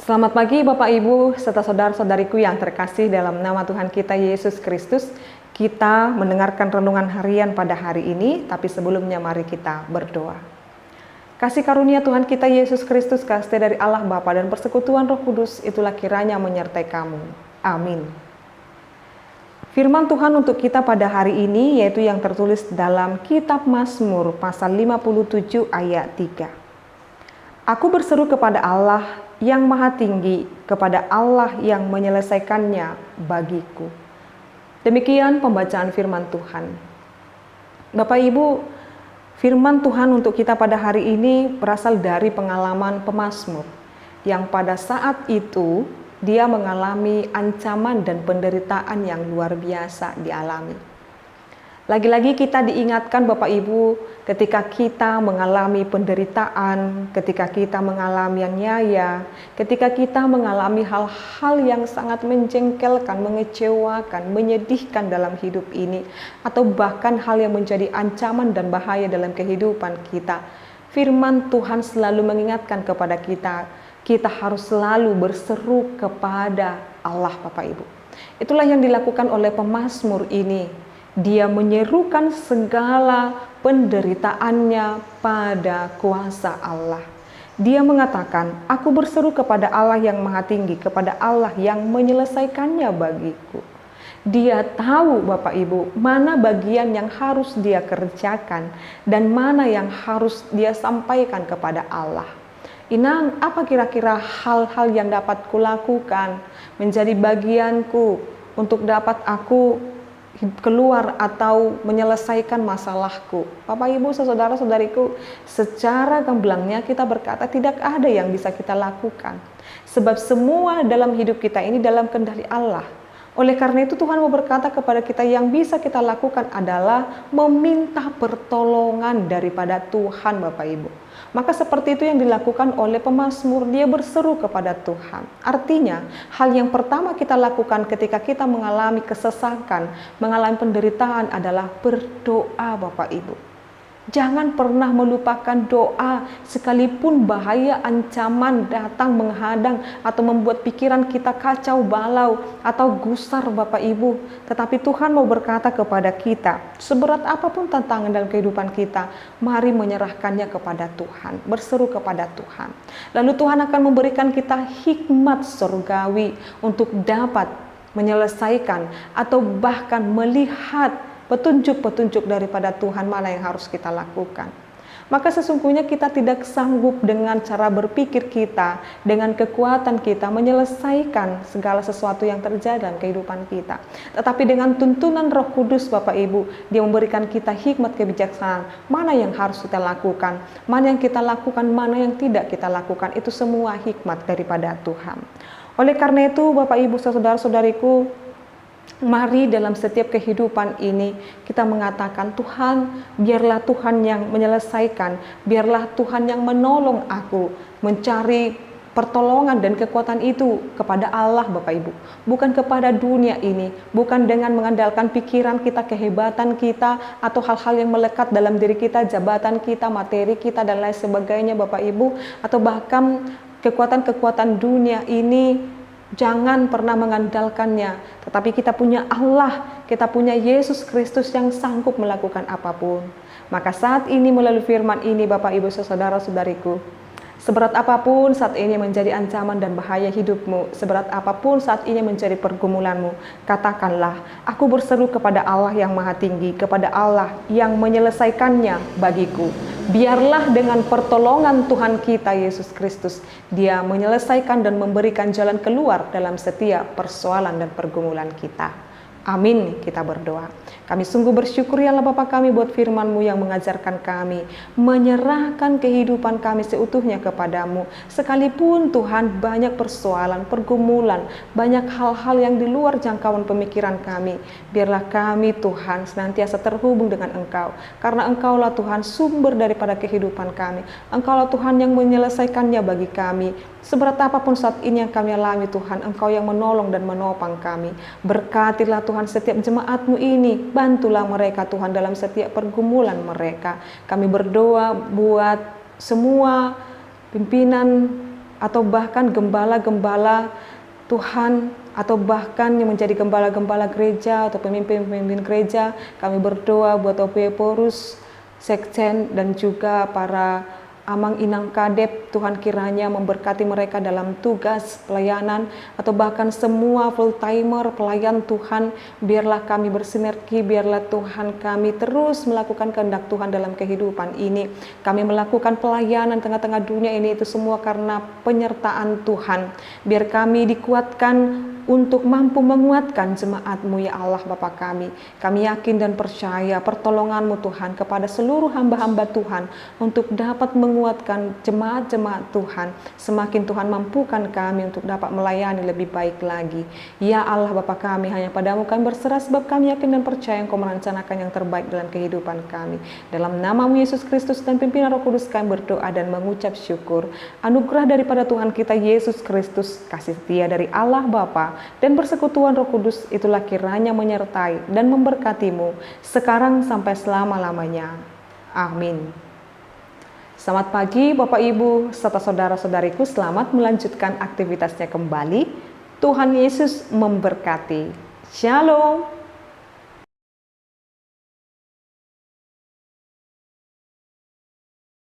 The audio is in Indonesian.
Selamat pagi Bapak Ibu serta saudara-saudariku yang terkasih dalam nama Tuhan kita Yesus Kristus. Kita mendengarkan renungan harian pada hari ini, tapi sebelumnya mari kita berdoa. Kasih karunia Tuhan kita Yesus Kristus, kasih dari Allah Bapa dan persekutuan Roh Kudus, itulah kiranya menyertai kamu. Amin. Firman Tuhan untuk kita pada hari ini yaitu yang tertulis dalam kitab Mazmur pasal 57 ayat 3. Aku berseru kepada Allah yang maha tinggi, kepada Allah yang menyelesaikannya bagiku. Demikian pembacaan firman Tuhan. Bapak Ibu, firman Tuhan untuk kita pada hari ini berasal dari pengalaman pemazmur yang pada saat itu dia mengalami ancaman dan penderitaan yang luar biasa dialami. Lagi-lagi kita diingatkan Bapak Ibu, ketika kita mengalami penderitaan, ketika kita mengalami aniaya, ketika kita mengalami hal-hal yang sangat menjengkelkan, mengecewakan, menyedihkan dalam hidup ini, atau bahkan hal yang menjadi ancaman dan bahaya dalam kehidupan kita, firman Tuhan selalu mengingatkan kepada kita, kita harus selalu berseru kepada Allah Bapak Ibu. Itulah yang dilakukan oleh pemazmur ini. Dia menyerukan segala penderitaannya pada kuasa Allah. Dia mengatakan, aku berseru kepada Allah yang maha tinggi, kepada Allah yang menyelesaikannya bagiku. Dia tahu Bapak Ibu, mana bagian yang harus dia kerjakan dan mana yang harus dia sampaikan kepada Allah. Inang, apa kira-kira hal-hal yang dapat kulakukan menjadi bagianku untuk dapat aku keluar atau menyelesaikan masalahku? Bapak Ibu, saudara-saudariku, secara gamblangnya kita berkata tidak ada yang bisa kita lakukan. Sebab semua dalam hidup kita ini dalam kendali Allah. Oleh karena itu Tuhan mau berkata kepada kita yang bisa kita lakukan adalah meminta pertolongan daripada Tuhan Bapak Ibu. Maka seperti itu yang dilakukan oleh pemazmur, dia berseru kepada Tuhan. Artinya, hal yang pertama kita lakukan ketika kita mengalami kesesakan, mengalami penderitaan adalah berdoa Bapak Ibu. Jangan pernah melupakan doa, sekalipun bahaya ancaman datang menghadang atau membuat pikiran kita kacau balau atau gusar Bapak Ibu. Tetapi Tuhan mau berkata kepada kita, seberat apapun tantangan dalam kehidupan kita, mari menyerahkannya kepada Tuhan, berseru kepada Tuhan. Lalu Tuhan akan memberikan kita hikmat surgawi untuk dapat menyelesaikan atau bahkan melihat petunjuk-petunjuk daripada Tuhan mana yang harus kita lakukan. Maka sesungguhnya kita tidak sanggup dengan cara berpikir kita, dengan kekuatan kita menyelesaikan segala sesuatu yang terjadi dalam kehidupan kita. Tetapi dengan tuntunan Roh Kudus Bapak Ibu, dia memberikan kita hikmat kebijaksanaan, mana yang harus kita lakukan, mana yang kita lakukan, mana yang tidak kita lakukan. Itu semua hikmat daripada Tuhan. Oleh karena itu Bapak Ibu saudara-saudariku, mari dalam setiap kehidupan ini kita mengatakan, Tuhan, biarlah Tuhan yang menyelesaikan, biarlah Tuhan yang menolong aku mencari pertolongan dan kekuatan itu kepada Allah Bapak Ibu. Bukan kepada dunia ini, bukan dengan mengandalkan pikiran kita, kehebatan kita, atau hal-hal yang melekat dalam diri kita, jabatan kita, materi kita, dan lain sebagainya Bapak Ibu, atau bahkan kekuatan-kekuatan dunia ini. Jangan pernah mengandalkannya, tetapi kita punya Allah, kita punya Yesus Kristus yang sanggup melakukan apapun. Maka saat ini melalui firman ini Bapak Ibu saudara-saudariku, seberat apapun saat ini menjadi ancaman dan bahaya hidupmu, seberat apapun saat ini menjadi pergumulanmu, katakanlah, aku berseru kepada Allah yang maha tinggi, kepada Allah yang menyelesaikannya bagiku. Biarlah dengan pertolongan Tuhan kita Yesus Kristus, dia menyelesaikan dan memberikan jalan keluar dalam setiap persoalan dan pergumulan kita. Amin, kita berdoa. Kami sungguh bersyukur ya Allah Bapa kami buat firman-Mu yang mengajarkan kami menyerahkan kehidupan kami seutuhnya kepadamu. Sekalipun Tuhan banyak persoalan, pergumulan, banyak hal-hal yang di luar jangkauan pemikiran kami, biarlah kami Tuhan senantiasa terhubung dengan Engkau. Karena Engkaulah Tuhan sumber daripada kehidupan kami. Engkaulah Tuhan yang menyelesaikannya bagi kami. Seberat apapun saat ini yang kami alami Tuhan, Engkau yang menolong dan menopang kami. Berkatilah Tuhan setiap jemaat-Mu ini, bantulah mereka Tuhan dalam setiap pergumulan mereka. Kami berdoa buat semua pimpinan atau bahkan gembala-gembala Tuhan, atau bahkan yang menjadi gembala-gembala gereja atau pemimpin-pemimpin gereja. Kami berdoa buat Opeporus, sekjen, dan juga para Amang Inang Kadep. Tuhan kiranya memberkati mereka dalam tugas pelayanan, atau bahkan semua full timer pelayan Tuhan. Biarlah kami bersinergi, biarlah Tuhan kami terus melakukan kehendak Tuhan dalam kehidupan ini. Kami melakukan pelayanan tengah-tengah dunia ini, itu semua karena penyertaan Tuhan. Biar kami dikuatkan untuk mampu menguatkan jemaat-Mu ya Allah Bapa kami. Kami yakin dan percaya pertolongan-Mu Tuhan kepada seluruh hamba-hamba Tuhan untuk dapat menguatkan jemaat-jemaat Tuhan. Semakin Tuhan mampukan kami untuk dapat melayani lebih baik lagi. Ya Allah Bapa kami, hanya padamu kami berserah sebab kami yakin dan percaya Engkau merencanakan yang terbaik dalam kehidupan kami. Dalam nama-Mu Yesus Kristus dan pimpinan Roh Kudus kami berdoa dan mengucap syukur. Anugerah daripada Tuhan kita Yesus Kristus, kasih setia dari Allah Bapa, dan persekutuan Roh Kudus itulah kiranya menyertai dan memberkatimu sekarang sampai selama-lamanya. Amin. Selamat pagi Bapak Ibu serta saudara-saudariku, selamat melanjutkan aktivitasnya kembali. Tuhan Yesus memberkati. Shalom.